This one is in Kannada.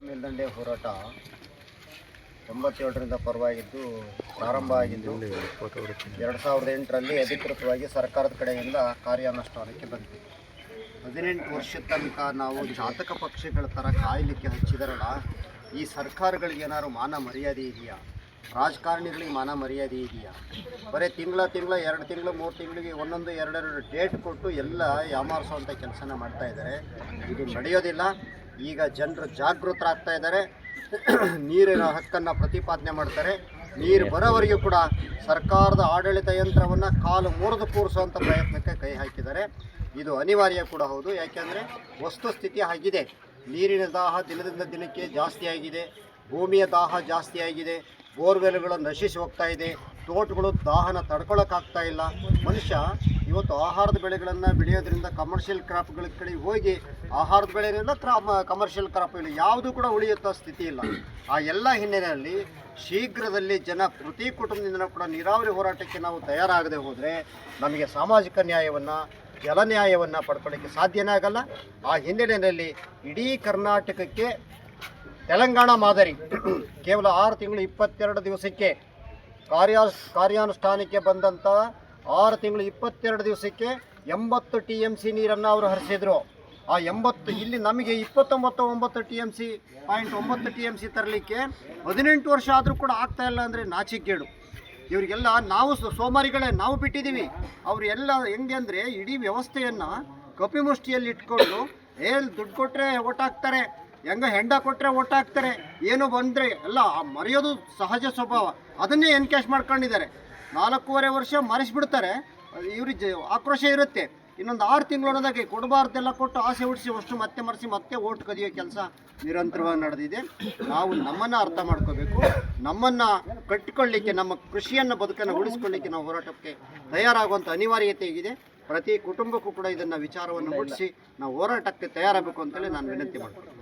ಮೇಲ್ದಂಡೆ ಹೋರಾಟ 97ರಿಂದ ಪ್ರಾರಂಭ ಆಗಿದ್ದು 2008ರಲ್ಲಿ ಅಧಿಕೃತವಾಗಿ ಸರ್ಕಾರದ ಕಡೆಯಿಂದ ಕಾರ್ಯಾನುಷ್ಠಾನಕ್ಕೆ ಬಂತು. 18 ವರ್ಷದ ತನಕ ನಾವು ಜಾತಕ ಪಕ್ಷಿಗಳ ಥರ ಕಾಯಲಿಕ್ಕೆ ಹಚ್ಚಿದಾರಲ್ಲ, ಈ ಸರ್ಕಾರಗಳಿಗೆ ಏನಾದ್ರು ಮಾನ ಮರ್ಯಾದೆ ಇದೆಯಾ? ರಾಜಕಾರಣಿಗಳಿಗೆ ಮಾನ ಮರ್ಯಾದೆ ಇದೆಯಾ? ಬರೀ ತಿಂಗಳ 2 ತಿಂಗಳು 3 ತಿಂಗಳಿಗೆ ಒಂದೊಂದು 2 ಡೇಟ್ ಕೊಟ್ಟು ಎಲ್ಲ ಯಾಮಾರಿಸುವಂಥ ಕೆಲಸನ ಮಾಡ್ತಾ ಇದ್ದಾರೆ. ಇದು ನಡೆಯೋದಿಲ್ಲ. ಈಗ ಜನರು ಜಾಗೃತರಾಗ್ತಾ ಇದ್ದಾರೆ. ನೀರಿನ ಹಕ್ಕನ್ನು ಪ್ರತಿಪಾದನೆ ಮಾಡ್ತಾರೆ. ನೀರು ಬರೋವರೆಗೂ ಕೂಡ ಸರ್ಕಾರದ ಆಡಳಿತ ಯಂತ್ರವನ್ನು ಕಾಲು ಮುರಿದು ಕೂರಿಸುವಂಥ ಪ್ರಯತ್ನಕ್ಕೆ ಕೈ ಹಾಕಿದ್ದಾರೆ. ಇದು ಅನಿವಾರ್ಯ ಕೂಡ ಹೌದು. ಯಾಕೆಂದರೆ ವಸ್ತುಸ್ಥಿತಿ ಆಗಿದೆ. ನೀರಿನ ದಾಹ ದಿನದಿಂದ ದಿನಕ್ಕೆ ಜಾಸ್ತಿ ಆಗಿದೆ. ಭೂಮಿಯ ದಾಹ ಜಾಸ್ತಿ ಆಗಿದೆ. ಬೋರ್ವೆಲ್ಗಳು ನಶಿಸಿ ಹೋಗ್ತಾ ಇದೆ. ತೋಟಗಳು ದಾಹನ ತಡ್ಕೊಳ್ಳೋಕ್ಕಾಗ್ತಾ ಇಲ್ಲ. ಮನುಷ್ಯ ಇವತ್ತು ಆಹಾರದ ಬೆಳೆಗಳನ್ನು ಬೆಳೆಯೋದ್ರಿಂದ ಕಮರ್ಷಿಯಲ್ ಕ್ರಾಪ್ಗಳ ಕಡೆ ಹೋಗಿ ಆಹಾರದ ಬೆಳೆಯಿಂದ ಕಮರ್ಷಿಯಲ್ ಕ್ರಾಪ್ಗಳು ಯಾವುದೂ ಕೂಡ ಉಳಿಯುತ್ತ ಸ್ಥಿತಿ ಇಲ್ಲ. ಆ ಎಲ್ಲ ಹಿನ್ನೆಲೆಯಲ್ಲಿ ಶೀಘ್ರದಲ್ಲಿ ಪ್ರತಿ ಕುಟುಂಬದಿಂದ ಕೂಡ ನೀರಾವರಿ ಹೋರಾಟಕ್ಕೆ ನಾವು ತಯಾರಾಗದೆ ಹೋದರೆ ನಮಗೆ ಸಾಮಾಜಿಕ ನ್ಯಾಯವನ್ನು, ಜಲ ನ್ಯಾಯವನ್ನು ಪಡ್ಕೊಳ್ಳೋಕ್ಕೆ ಸಾಧ್ಯನೇ ಆಗಲ್ಲ. ಆ ಹಿನ್ನೆಲೆಯಲ್ಲಿ ಇಡೀ ಕರ್ನಾಟಕಕ್ಕೆ ತೆಲಂಗಾಣ ಮಾದರಿ ಕೇವಲ 6 ತಿಂಗಳು 22 ದಿವಸಕ್ಕೆ ಕಾರ್ಯಾನುಷ್ಠಾನಕ್ಕೆ ಬಂದಂಥ 6 ತಿಂಗಳು 22 ದಿವಸಕ್ಕೆ 80 TMC ನೀರನ್ನು ಅವರು ಹರಿಸಿದರು. ಆ 80 ಇಲ್ಲಿ ನಮಗೆ 29 TMC ತರಲಿಕ್ಕೆ 18 ವರ್ಷ ಆದರೂ ಕೂಡ ಆಗ್ತಾ ಇಲ್ಲ ಅಂದರೆ ನಾಚಿಕೆಗೇಡು. ಇವರಿಗೆಲ್ಲ ನಾವು ಸೋಮಾರಿಗಳೇ, ನಾವು ಬಿಟ್ಟಿದ್ದೀವಿ. ಅವರೆಲ್ಲ ಹೆಂಗೆ ಅಂದರೆ ಇಡೀ ವ್ಯವಸ್ಥೆಯನ್ನು ಕಪಿಮುಷ್ಟಿಯಲ್ಲಿ ಇಟ್ಕೊಂಡು ದುಡ್ಡು ಕೊಟ್ಟರೆ ಓಟಾಕ್ತಾರೆ, ಹೆಂಗೆ ಹೆಂಡ ಕೊಟ್ಟರೆ ಓಟಾಕ್ತಾರೆ, ಏನು ಬಂದರೆ ಎಲ್ಲ ಮರೆಯೋದು ಸಹಜ ಸ್ವಭಾವ. ಅದನ್ನೇ ಎನ್ಕ್ಯಾಶ್ ಮಾಡ್ಕೊಂಡಿದ್ದಾರೆ. 4.5 ವರ್ಷ ಮರೆಸಿಬಿಡ್ತಾರೆ. ಇವ್ರಿಗೆ ಆಕ್ರೋಶ ಇರುತ್ತೆ. ಇನ್ನೊಂದು 6 ತಿಂಗಳು ಅನ್ನೋದಾಗೆ ಕೊಡಬಾರ್ದೆಲ್ಲ ಕೊಟ್ಟು ಆಸೆ ಹುಟ್ಟಿಸಿ ಅಷ್ಟು ಮತ್ತೆ ಮರೆಸಿ ಮತ್ತೆ ಓಟ್ ಕದಿಯೋ ಕೆಲಸ ನಿರಂತರವಾಗಿ ನಡೆದಿದೆ. ನಾವು ನಮ್ಮನ್ನು ಅರ್ಥ ಮಾಡ್ಕೋಬೇಕು. ನಮ್ಮನ್ನು ಕಟ್ಟಿಕೊಳ್ಳಿಕ್ಕೆ, ನಮ್ಮ ಕೃಷಿಯನ್ನು ಬದುಕನ್ನು ಉಳಿಸ್ಕೊಳ್ಳಿಕ್ಕೆ ನಾವು ಹೋರಾಟಕ್ಕೆ ತಯಾರಾಗುವಂಥ ಅನಿವಾರ್ಯತೆ ಇದೆ. ಪ್ರತಿ ಕುಟುಂಬಕ್ಕೂ ಕೂಡ ಇದನ್ನು ವಿಚಾರವನ್ನು ಮುಟ್ಟಿಸಿ ನಾವು ಹೋರಾಟಕ್ಕೆ ತಯಾರಾಗಬೇಕು ಅಂತೇಳಿ ನಾನು ವಿನಂತಿ ಮಾಡ್ತೀನಿ.